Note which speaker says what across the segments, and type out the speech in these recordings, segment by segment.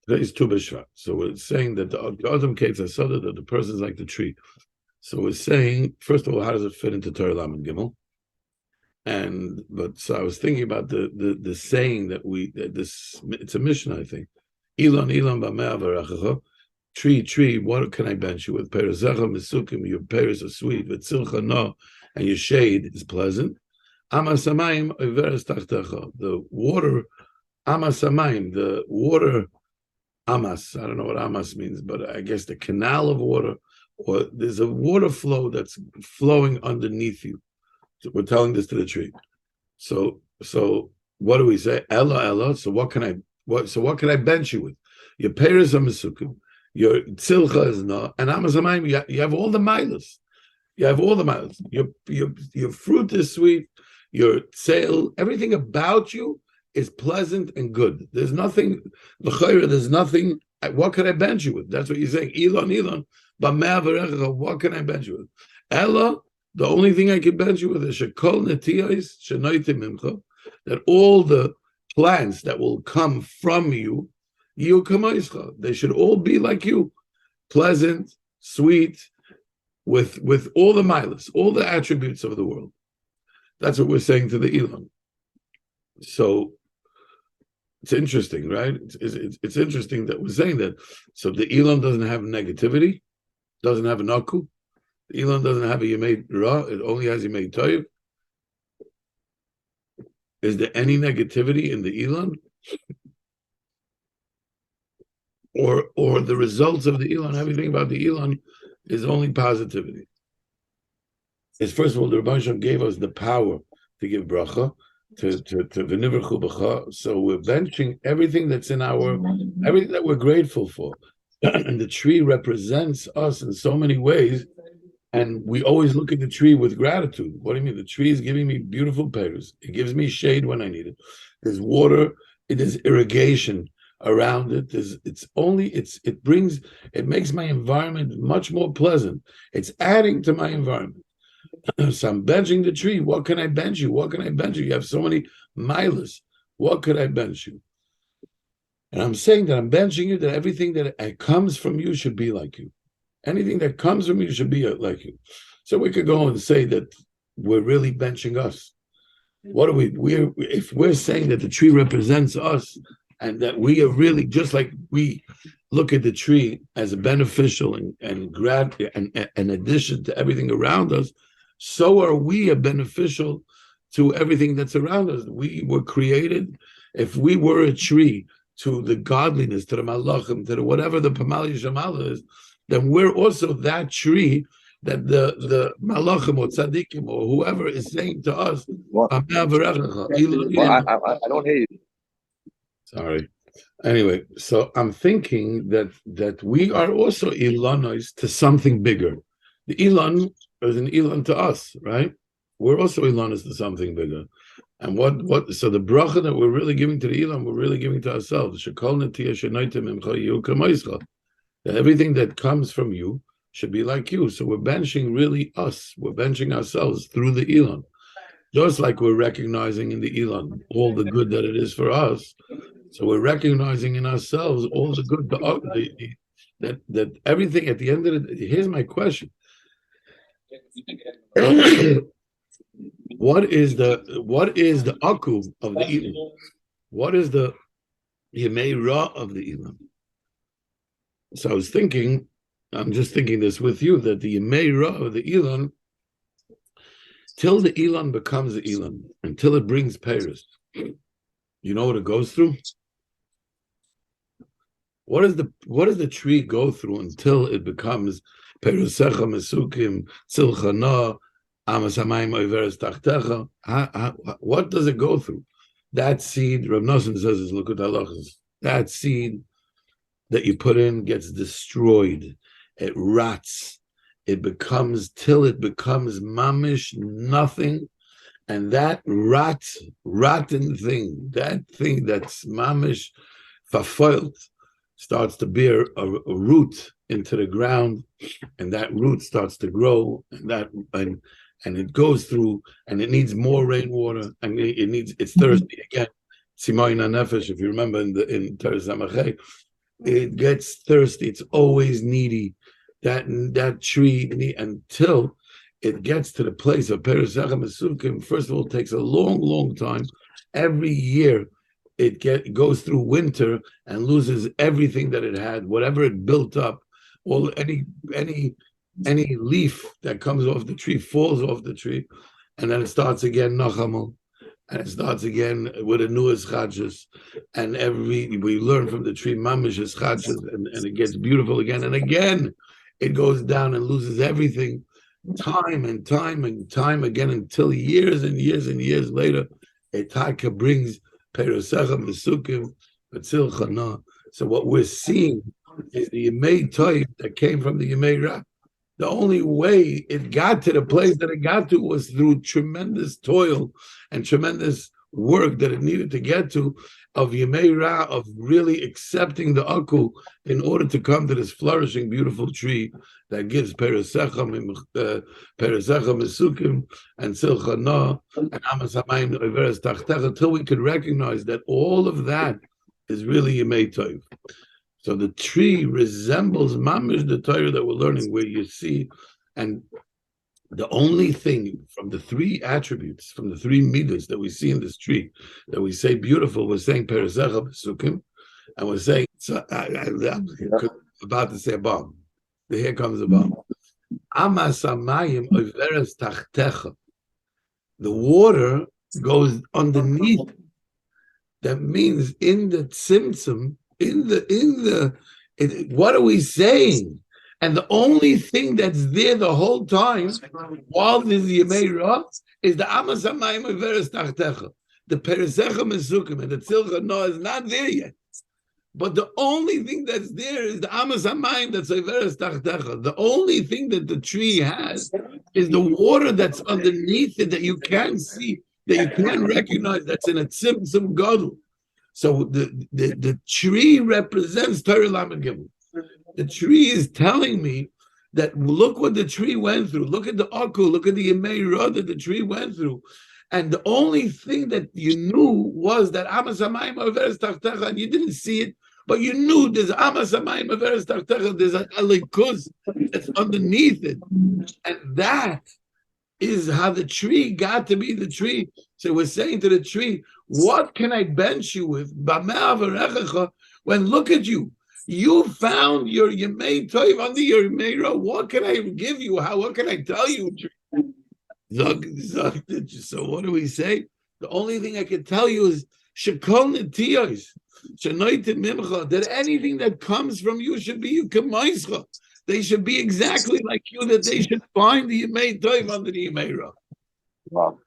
Speaker 1: Today is Tu beshvat. So we're saying that the Adam Kates Asada, that the person is like the tree. So we're saying, first of all, how does it fit into Torah Lam and Gimel? So I was thinking about the saying that it's a mission, I think. Elon b'mea v'rachacha, tree, what can I bench you with? Perezecha mesukim, your pears are sweet, v'tzilcha no, and your shade is pleasant. Amas hamayim overes tachtecha, the water, amas hamayim, the water, amas, I don't know what amas means, but I guess the canal of water, or there's a water flow that's flowing underneath you. So we're telling this to the tree. So what do we say? Ella. So what can I bench you with? Your pears are mesukim, your tzilcha is no, and amazamayim, you have all the milas. You have all the milas. Your fruit is sweet, your sale, everything about you is pleasant and good. There's nothing, there's nothing. What can I bench you with? That's what you're saying. Elon, what can I bench you with? Ella, the only thing I can bench you with is shekol netiyos shenoitim mimcha, that all the plants that will come from you, they should all be like you, pleasant, sweet, with all the milas, all the attributes of the world. That's what we're saying to the Elon. So it's interesting, right? It's interesting that we're saying that. So the Elon doesn't have negativity, doesn't have an aku. The Elon doesn't have a Yemei Ra, it only has Yemei Toiv. Is there any negativity in the Elon? Or the results of the Elon, everything about the Elon is only positivity. Is first of all, the Rebbe Shem gave us the power to give bracha, to v'niverchu b'cha. So we're benching everything that's in everything that we're grateful for. And the tree represents us in so many ways. And we always look at the tree with gratitude. What do you mean? The tree is giving me beautiful pears. It gives me shade when I need it. There's water. It is irrigation around it. It makes my environment much more pleasant. It's adding to my environment. So I'm benching the tree. What can I bench you? What can I bench you? You have so many milas. What could I bench you? And I'm saying that I'm benching you, that everything that comes from you should be like you. Anything that comes from you should be like you. So we could go and say that we're really benching us. What are we? If we're saying that the tree represents us, and that we are really just like we look at the tree as a beneficial and an addition to everything around us, so are we a beneficial to everything that's around us. We were created. If we were a tree to the godliness, to the malachim, to the whatever the Pamal Yishamala is, then we're also that tree that the malachim or tzaddikim or whoever is saying to us,
Speaker 2: I don't hear you.
Speaker 1: Sorry. Anyway, so I'm thinking that we are also Ilonos to something bigger. The Elon is an Elon to us, right? We're also Ilonos to something bigger. And so the bracha that we're really giving to the Elon, we're really giving to ourselves. That everything that comes from you should be like you. So we're benching really us. We're benching ourselves through the Elon. Just like we're recognizing in the Elon all the good that it is for us. So we're recognizing in ourselves all the good, that everything at the end of it. Here's my question. What is the aku of the Elon? What is the Yemei Ra of the Elon? So I'm just thinking this with you, that the Yemei Ra of the Elon, till the Elon becomes the Elon, until it brings Paris, you know what it goes through? What does the tree go through until it becomes Perusecha Mesukim Tzilchana Amas Hamayim Overes Tachtecha? What does it go through? That seed, Rav Nosson says, is Likutei Moharan. That seed that you put in gets destroyed. It rots. It becomes mamish, nothing. And that rotten thing, that thing that's mamish, verfoilt, starts to bear a root into the ground, and that root starts to grow, and it goes through, and it needs more rainwater, and it's thirsty again. Simayin HaNefesh, if you remember in Torah Samachay, it gets thirsty. It's always needy. That tree until it gets to the place of Peresechem Esukim. First of all, it takes a long, long time. Every year, it goes through winter and loses everything that it had, whatever it built up. All any leaf that comes off the tree falls off the tree, and then it starts again. Nachamol. And it starts again with a new eschadjas, and we learn from the tree mamish eschadjas, and it gets beautiful again and again. It goes down and loses everything, time and time and time again, until years and years and years later, Etaka brings perusechem v'sukim v'tzil chana. So what we're seeing is the Yemei Toiv that came from the Yemei Ra. The only way it got to the place that it got to was through tremendous toil and tremendous work that it needed to get to, of Yemei Ra, of really accepting the Aku in order to come to this flourishing, beautiful tree that gives Peresechem Esukim and Silchana and Amas Hamayim Iveres Tachtecha, until we could recognize that all of that is really Yemei Tov. So the tree resembles mamish the Torah that we're learning, where you see, and the only thing from the three attributes, from the three midas that we see in this tree, that we say beautiful, we're saying Perezecha B'Sukim, and we're saying, I'm about to say a bomb. Here comes a bomb. Amas Hamayim Oiveres Tachtecha. The water goes underneath. That means in the tzimtzum, what are we saying? And the only thing that's there the whole time, while there's Yemei Ra, is the Amas Hamayim Iveres Tachtecha. The Peresechem Esukim and the Tzilcha No is not there yet. But the only thing that's there is the Amas Hamayim that's Iveres Tachtecha. The only thing that the tree has is the water that's underneath it that you can't see, that you can't recognize, that's in a Tzimtzum Gadol. So the tree represents Torah Lamed Gimel. The tree is telling me that look what the tree went through. Look at the Aku, look at the Yemei Ra that the tree went through. And the only thing that you knew was that Amas Hamayim Averes Tachtecha, and you didn't see it, but you knew there's Amas Hamayim Averes Tachtecha, there's a Likuz that's underneath it. And that is how the tree got to be the tree. So we're saying to the tree, what can I bench you with? When look at you. You found your Yemei Tov under your Yemei Ra. What can I give you? What can I tell you? So what do we say? The only thing I can tell you is that anything that comes from you should be you k'maischa. They should be exactly like you, that they should find the Yemei Tov under the Yemei Ra.
Speaker 2: Wow.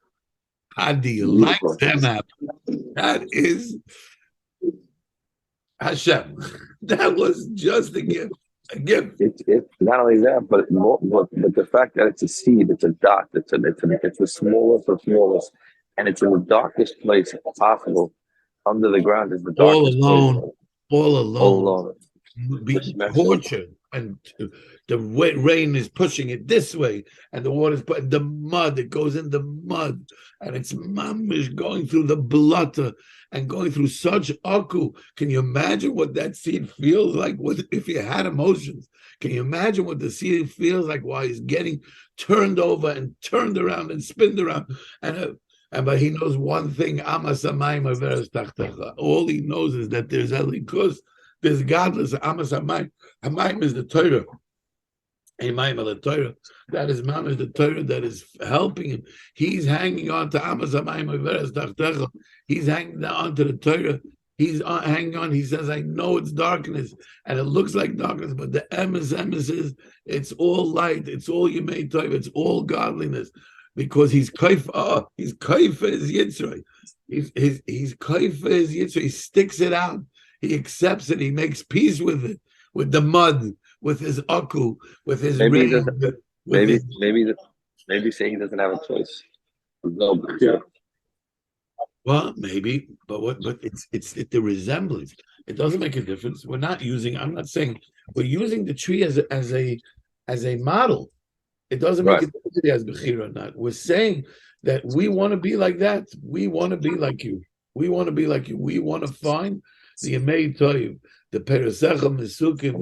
Speaker 1: How do you like them happen? That is Hashem. That was just a gift. A gift.
Speaker 2: It's not only that, but the fact that it's a seed, it's a dot, it's the smallest of smallest, and it's in the darkest place possible. Under the ground is the darkest place.
Speaker 1: All alone. Being tortured, and the rain is pushing it this way, and the water's putting the mud. It goes in the mud, and it's mamish going through the blotter and going through such aku. Can you imagine what that seed feels like? If you had emotions? Can you imagine what the seed feels like while he's getting turned over and turned around and spinned around? But he knows one thing: Amas Hamayim Averes Tachtecha. All he knows is that there's Elikus. There's godless. Amas Hamayim. Hamayim is the Torah. Hamayim the Torah. That is Mamish, the Torah that is helping him. He's hanging on to Amas Hamayim Averes Tachtecha. He's hanging on to the Torah. He's hanging on. He says, I know it's darkness, and it looks like darkness, but the emes is, it's all light. It's all Yemei Tov. It's all godliness. Because he's kaif his yitzray. He's kaif his yitzray. He sticks it out. He accepts it. He makes peace with it, with the mud, with his aku, with his rain.
Speaker 2: Maybe saying he doesn't have a choice. No, yeah.
Speaker 1: Well, maybe, but it's the resemblance. It doesn't make a difference. I'm not saying we're using the tree as a model. It doesn't make it as bechira or not. We're saying that we want to be like that. We want to be like you. We want to be like you. We want to find the Yemei Toiv, the Peresecha Mesukim,